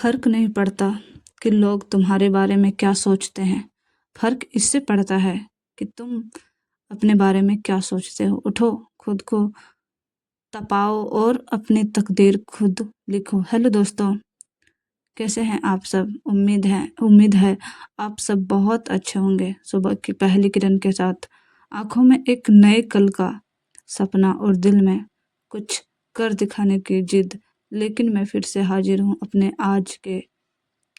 फर्क नहीं पड़ता कि लोग तुम्हारे बारे में क्या सोचते हैं। फर्क इससे पड़ता है कि तुम अपने बारे में क्या सोचते हो। उठो, खुद को तपाओ और अपनी तकदीर खुद लिखो। हेलो दोस्तों, कैसे हैं आप सब? उम्मीद है आप सब बहुत अच्छे होंगे। सुबह की पहली किरण के साथ आंखों में एक नए कल का सपना और दिल में कुछ कर दिखाने की जिद। लेकिन मैं फिर से हाजिर हूँ अपने आज के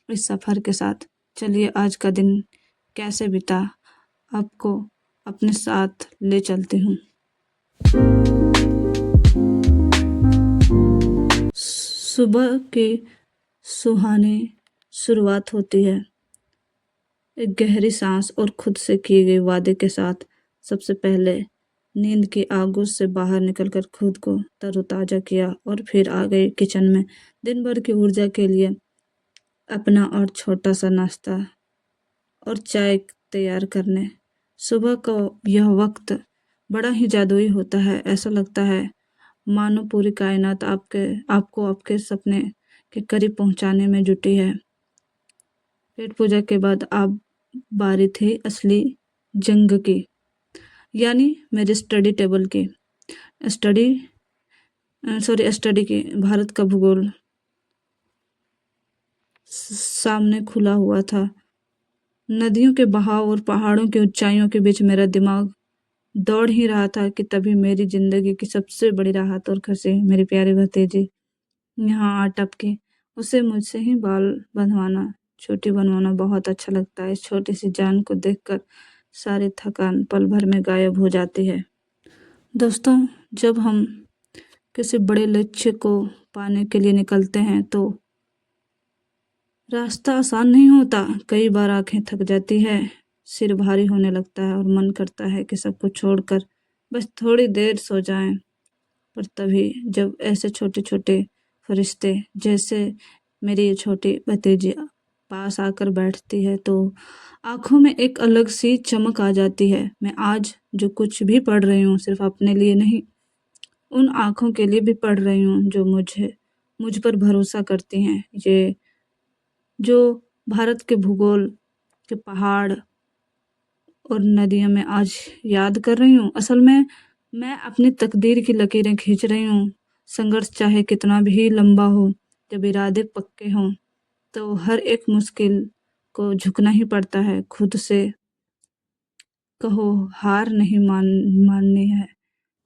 इस सफ़र के साथ। चलिए आज का दिन कैसे बीता आपको अपने साथ ले चलती हूँ। सुबह की सुहानी शुरुआत होती है एक गहरी सांस और खुद से किए गए वादे के साथ। सबसे पहले नींद की आगोश से बाहर निकलकर खुद को तरोताज़ा किया और फिर आ गई किचन में दिन भर की ऊर्जा के लिए अपना और छोटा सा नाश्ता और चाय तैयार करने। सुबह का यह वक्त बड़ा ही जादुई होता है। ऐसा लगता है मानो पूरी कायनात आपको आपके सपने के करीब पहुंचाने में जुटी है। पेट पूजा के बाद आप बारी थी असली जंग की, यानी मेरे स्टडी टेबल की। स्टडी की। भारत का भूगोल सामने खुला हुआ था। नदियों के बहाव और पहाड़ों की ऊंचाइयों के बीच मेरा दिमाग दौड़ ही रहा था कि तभी मेरी जिंदगी की सबसे बड़ी राहत और खुशी मेरी प्यारी भतीजी यहाँ आ टपकी। उसे मुझसे ही बाल बंधवाना, छोटी बनवाना बहुत अच्छा लगता है। इस छोटी सी जान को देखकर सारी थकान पल भर में गायब हो जाती है। दोस्तों, जब हम किसी बड़े लक्ष्य को पाने के लिए निकलते हैं तो रास्ता आसान नहीं होता। कई बार आंखें थक जाती है, सिर भारी होने लगता है और मन करता है कि सब कुछ छोड़कर बस थोड़ी देर सो जाएं। पर तभी जब ऐसे छोटे छोटे फरिश्ते जैसे मेरी ये छोटी भतीजी पास आकर बैठती है तो आंखों में एक अलग सी चमक आ जाती है। मैं आज जो कुछ भी पढ़ रही हूँ सिर्फ अपने लिए नहीं, उन आंखों के लिए भी पढ़ रही हूँ जो मुझ पर भरोसा करती हैं। ये जो भारत के भूगोल के पहाड़ और नदियों में आज याद कर रही हूँ। असल में मैं अपनी तकदीर की लकीरें खींच रही हूँ। संघर्ष चाहे कितना भी लंबा हो, जब इरादे पक्के हों तो हर एक मुश्किल को झुकना ही पड़ता है। खुद से कहो हार नहीं माननी है,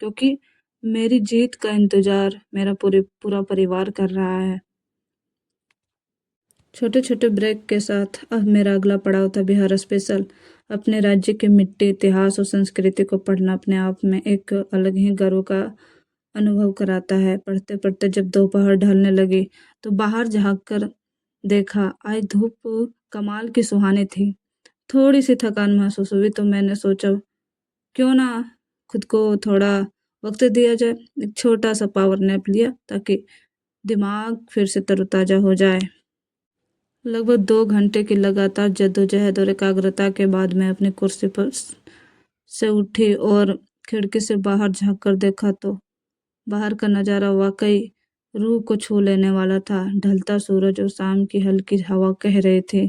क्योंकि मेरी जीत का इंतजार मेरा पूरा परिवार कर रहा है। छोटे छोटे ब्रेक के साथ अब मेरा अगला पड़ाव था बिहार स्पेशल। अपने राज्य के मिट्टी, इतिहास और संस्कृति को पढ़ना अपने आप में एक अलग ही गर्व का अनुभव कराता है। पढ़ते पढ़ते जब दोपहर ढलने लगी तो बाहर झाँक कर देखा, आज धूप कमाल की सुहानी थी। थोड़ी सी थकान महसूस हुई तो मैंने सोचा क्यों ना खुद को थोड़ा वक्त दिया जाए। एक छोटा सा पावर नैप लिया ताकि दिमाग फिर से तरोताजा हो जाए। लगभग 2 घंटे की लगातार जद्दोजहद और एकाग्रता के बाद मैं अपनी कुर्सी पर से उठी और खिड़की से बाहर झाँक कर देखा तो बाहर का नज़ारा वाकई रूह को छू लेने वाला था। ढलता सूरज और शाम की हल्की हवा कह रहे थे,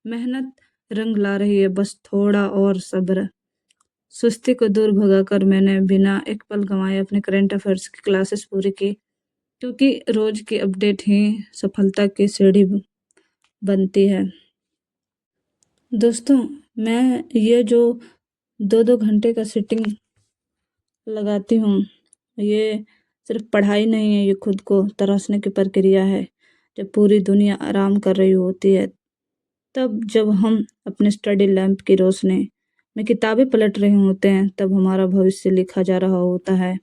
मेहनत रंग ला रही है, बस थोड़ा और सब्र। सुस्ती को दूर भगाकर मैंने बिना एक पल गंवाए अपने करंट अफेयर्स की क्लासेस पूरी की, क्योंकि रोज की अपडेट ही सफलता की सीढ़ी बनती है। दोस्तों, मैं ये जो 2-2 घंटे का सिटिंग लगाती हूँ, ये सिर्फ पढ़ाई नहीं है, ये खुद को तराशने की प्रक्रिया है। जब पूरी दुनिया आराम कर रही होती है, तब जब हम अपने स्टडी लैंप की रोशनी में किताबें पलट रहे होते हैं, तब हमारा भविष्य लिखा जा रहा होता है।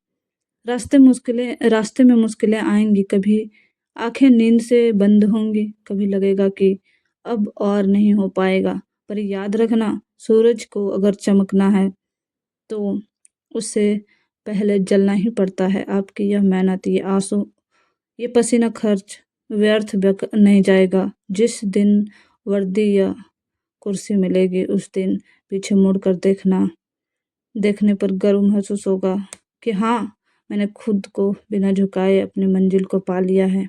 रास्ते में मुश्किलें आएंगी, कभी आंखें नींद से बंद होंगी, कभी लगेगा कि अब और नहीं हो पाएगा। पर याद रखना, सूरज को अगर चमकना है तो उससे पहले जलना ही पड़ता है। आपकी यह मेहनत, ये आंसू, ये पसीना खर्च व्यर्थ नहीं जाएगा। जिस दिन वर्दी या कुर्सी मिलेगी उस दिन पीछे मुड़कर देखने पर गर्व महसूस होगा कि हाँ, मैंने खुद को बिना झुकाए अपनी मंजिल को पा लिया है।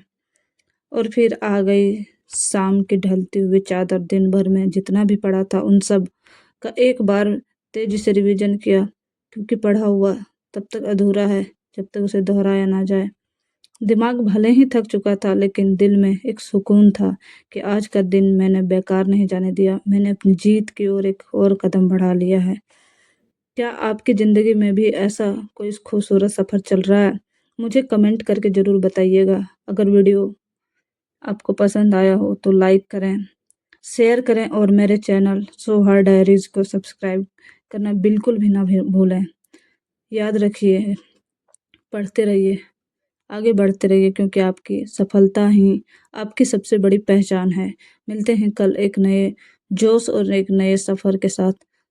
और फिर आ गई शाम की ढलती हुई चादर दिन भर में जितना भी पढ़ा था उन सब का एक बार तेजी से रिवीजन किया, क्योंकि पढ़ा हुआ तब तक अधूरा है जब तक उसे दोहराया ना जाए। दिमाग भले ही थक चुका था, लेकिन दिल में एक सुकून था कि आज का दिन मैंने बेकार नहीं जाने दिया। मैंने अपनी जीत की ओर एक और कदम बढ़ा लिया है। क्या आपकी ज़िंदगी में भी ऐसा कोई खूबसूरत सफ़र चल रहा है? मुझे कमेंट करके ज़रूर बताइएगा। अगर वीडियो आपको पसंद आया हो तो लाइक करें, शेयर करें और मेरे चैनल सोहर डायरीज़ को सब्सक्राइब करना बिल्कुल भी ना भूलें। याद रखिए, पढ़ते रहिए, आगे बढ़ते रहिए, क्योंकि आपकी सफलता ही आपकी सबसे बड़ी पहचान है। मिलते हैं कल एक नए जोश और एक नए सफ़र के साथ।